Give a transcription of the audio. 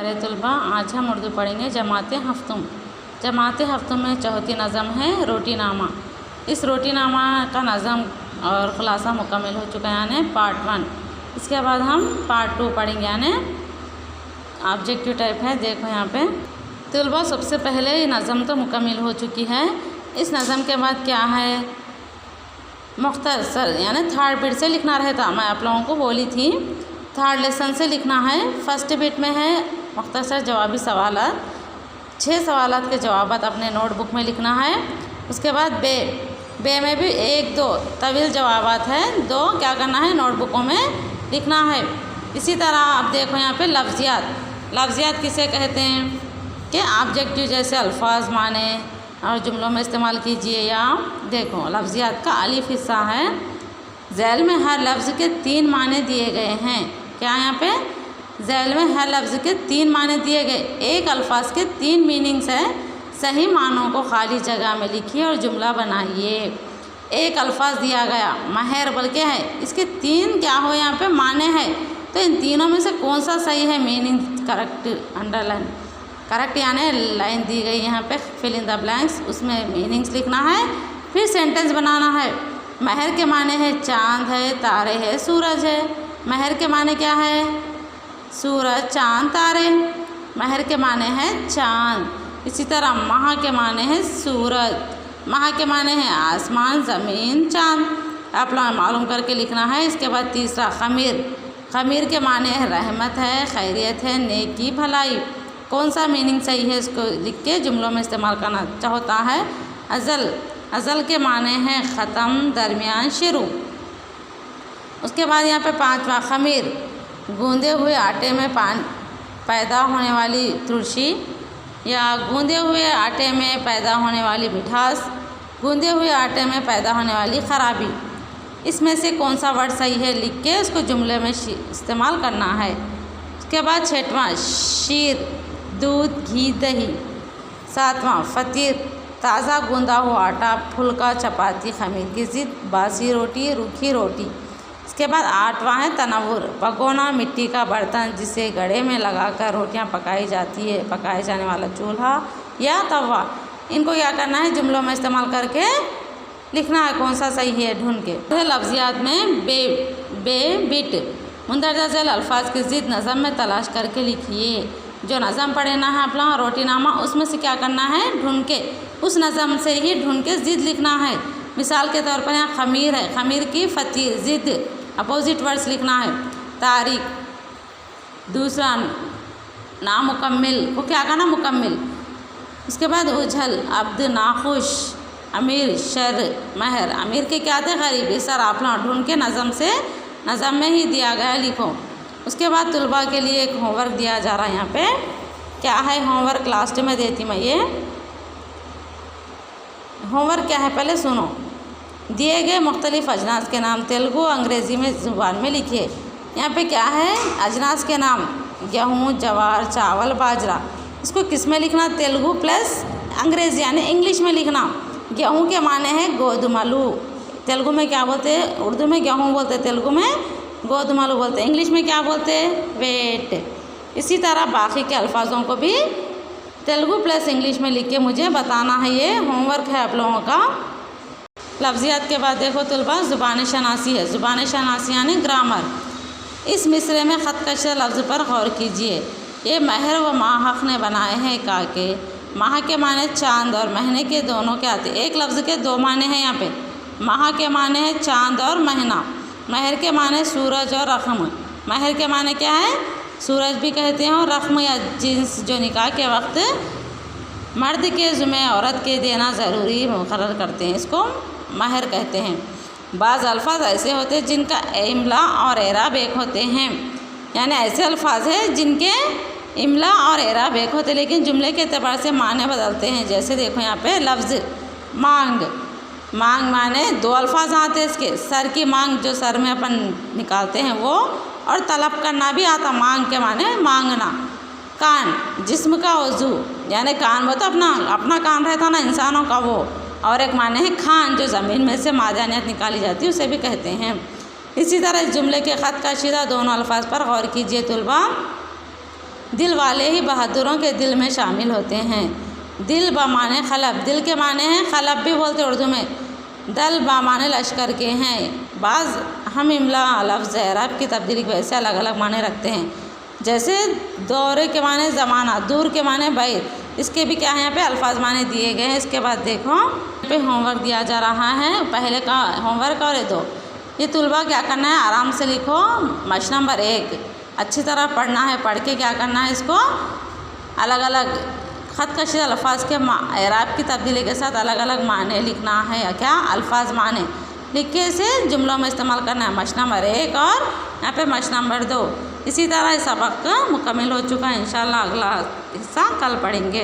प्यारे तलबा, आज हम उर्दू पढ़ेंगे जमाते हफ्तुम। जमाते हफ्तुम में चौथी नज़म है रोटीनामा। इस रोटीनामा का नज़म और ख़ुलासा मुकम्मल हो चुका है, यानी पार्ट 1। इसके बाद हम पार्ट 2 पढ़ेंगे, यानी ऑब्जेक्टिव टाइप है। देखो यहाँ पे तलबा, सबसे पहले ये नज़म तो मुकम्मल हो चुकी है। इस नज़म के बाद क्या है, मुख्तसर यानी थर्ड बिट से लिखना रहता। मैं आप लोगों को बोली थी थर्ड लेसन से लिखना है। फर्स्ट बिट में है मुख्तसर जवाबी सवालात, 6 सवालात के जवाबात अपने नोटबुक में लिखना है। उसके बाद बे में भी 1-2 तवील जवाबात हैं, 2 क्या करना है नोटबुकों में लिखना है। इसी तरह आप देखो यहाँ पे लफ्ज़ियात किसे कहते हैं कि ऑब्जेक्टिव जैसे अल्फाज माने और जुमलों में इस्तेमाल कीजिए। या देखो लफ्ज़ियात का अलिफ हिस्सा है, ज़ैल में हर लफ्ज़ के 3 माने दिए गए हैं। क्या यहाँ पे ज़ैल में हर लफ्ज़ के 3 माने दिए गए, एक अल्फाज के 3 मीनिंग्स हैं। सही मानों को खाली जगह में लिखिए और जुमला बनाइए। एक अल्फाज दिया गया महर बल्कि है, इसके 3 क्या हो यहाँ पे माने हैं, तो इन तीनों में से कौन सा सही है, मीनिंग करेक्ट अंडरलाइन करेक्ट यानी लाइन दी गई यहाँ पे फिल इन द ब्लैंक्स, उसमें मीनिंग्स लिखना है। फिर सेंटेंस बनाना है। महर के माने है चाँद है, तारे है, सूरज है। महर के माने क्या है, सूरज, चाँद, तारे। महर के माने हैं चाँद। इसी तरह माह के माने हैं सूरज, माह के माने हैं आसमान, ज़मीन, चाँद। आप लोग मालूम करके लिखना है। इसके बाद तीसरा खमीर के माने है रहमत है, खैरियत है, नेकी, भलाई। कौन सा मीनिंग सही है, इसको लिख के जुमलों में इस्तेमाल करना होता है। अज़ल के माने हैं ख़त्म, दरमियान, शुरू। उसके बाद यहाँ पे 5वां खमीर, गूंदे हुए आटे में पैदा होने वाली तुलसी या गूंदे हुए आटे में पैदा होने वाली मिठास, गूंदे हुए आटे में पैदा होने वाली ख़राबी। इसमें से कौन सा वर्ड सही है लिख के उसको जुमले में इस्तेमाल करना है। उसके बाद 6वां शीर, दूध, घी, दही। 7वां फतीर, ताज़ा गूंदा हुआ आटा, फुल्का, चपाती, खमीर की ज़िद, बासी रोटी, रूखी रोटी। इसके बाद 8वां है तनव्वुर, भगोना, मिट्टी का बर्तन जिसे गड़े में लगाकर रोटियां पकाई जाती है, पकाए जाने वाला चूल्हा या तवा। इनको क्या करना है, जुमलों में इस्तेमाल करके लिखना है कौन सा सही है ढूंढ के। लफ्ज़ियात में बे बिट मुंदरजा झैल अल्फाज की ज़िद नज़म में तलाश करके लिखिए। जो नज़म पढ़ना है आप लोग रोटीनामा, उसमें से क्या करना है ढूंढ के, उस नज़म से ही ढूंढ के ज़िद लिखना है। मिसाल के तौर पर यहाँ खमीर है, खमीर की फतीर, ज़िद अपोजिट वर्ड्स लिखना है। तारीख, दूसरा नामुकम्मिल को क्या करना, मुकम्मिल। उसके बाद उछल, अब्द, नाखुश, अमीर, शर, महर। अमीर के क्या थे, गरीब। सर आप लोग ढूंढ के नज़म में ही दिया गया लिखो। उसके बाद तलबा के लिए एक होमवर्क दिया जा रहा है। यहाँ पे क्या है होमवर्क, लास्ट में देती मैं ये होमवर्क क्या है, पहले सुनो। दिए गए मुख्तलिफ़ अजनास के नाम तेलुगु अंग्रेज़ी में ज़ुबान में लिखिए। यहाँ पे क्या है, अजनास के नाम गेहूँ, जवार, चावल, बाजरा। इसको किस में लिखना, तेलुगु प्लस अंग्रेज़ी यानी इंग्लिश में लिखना। गेहूँ के माने हैं गोधुमलू, तेलुगु में क्या बोलते हैं, उर्दू में गेहूँ बोलते हैं, तेलुगु में गोधुमलू बोलते हैं, इंग्लिश में क्या बोलते हैं, वेट। इसी तरह बाकी के अल्फाजों को भी तेलुगु प्लस इंग्लिश में लिख के मुझे बताना है। ये होमवर्क है आप लोगों का। लफ्ज़ियात के बाद देखो तलबा, ज़ुबान शनासी है। ज़ुबान शनासी यानी ग्रामर। इस मिसरे में ख़तकश लफ्ज़ पर गौर कीजिए। ये महर व माहक ने बनाए हैं काके। माह के माने चाँद और महीने के दोनों के आते। एक लफ्ज़ के 2 माने हैं यहाँ पे। माह के माने हैं चाँद और महीना, महर के माने सूरज और रकम। महर के माने क्या है, सूरज भी कहते हैं, और रकम या जिन्स जो निकाह के वक्त मर्द के ज़ुम्मे औरत के देना ज़रूरी मुकर्रर करते हैं, इसको महर कहते हैं। बाज़ अल्फाज ऐसे होते हैं जिनका इमला और एराब एक होते हैं, यानी ऐसे अल्फाज हैं जिनके इमला और एराब एक होते हैं लेकिन जुमले के एतबार से माने बदलते हैं। जैसे देखो यहाँ पे लफ्ज़ मांग माने 2 अल्फाज आते हैं इसके। सर की मांग जो सर में अपन निकालते हैं वो, और तलब करना भी आता, मांग के माने मांगना। कान, जिस्म का वजू यानी कान वो तो अपना कान रहता ना इंसानों का वो, और एक माने है खान जो ज़मीन में से मादनियत निकाली जाती है उसे भी कहते हैं। इसी तरह इस जुमले के ख़त का शीरा दोनों अल्फाज पर गौर कीजिए तलबा। दिल वाले ही बहादुरों के दिल में शामिल होते हैं। दिल बमाने खलब, दिल के माने हैं खलब भी बोलते उर्दू में। दल बमाने लश्कर के हैं। बाज़ हम इमला लफ्ज़ एराब की तब्दीली की वजह से अलग अलग माने रखते हैं। जैसे दौरे के माने ज़माना, दूर के माने बैत, इसके भी क्या है यहाँ पे अल्फाज माने दिए गए हैं। इसके बाद देखो यहाँ पे होमवर्क दिया जा रहा है। पहले का होमवर्क और ये दो, ये तुलबा क्या करना है, आराम से लिखो। मश नंबर 1 अच्छी तरह पढ़ना है। पढ़ के क्या करना है, इसको अलग अलग ख़त कशीदा अल्फाज के एराब की तब्दीली के साथ अलग अलग माने लिखना है। क्या अल्फाज माने लिख के इसे जुमलों में इस्तेमाल करना है। मश नंबर 1 और यहाँ पे मश नंबर 2। इसी तरह सबक मुकम्मल हो चुका है। इंशाल्लाह अगला हिस्सा कल पढ़ेंगे।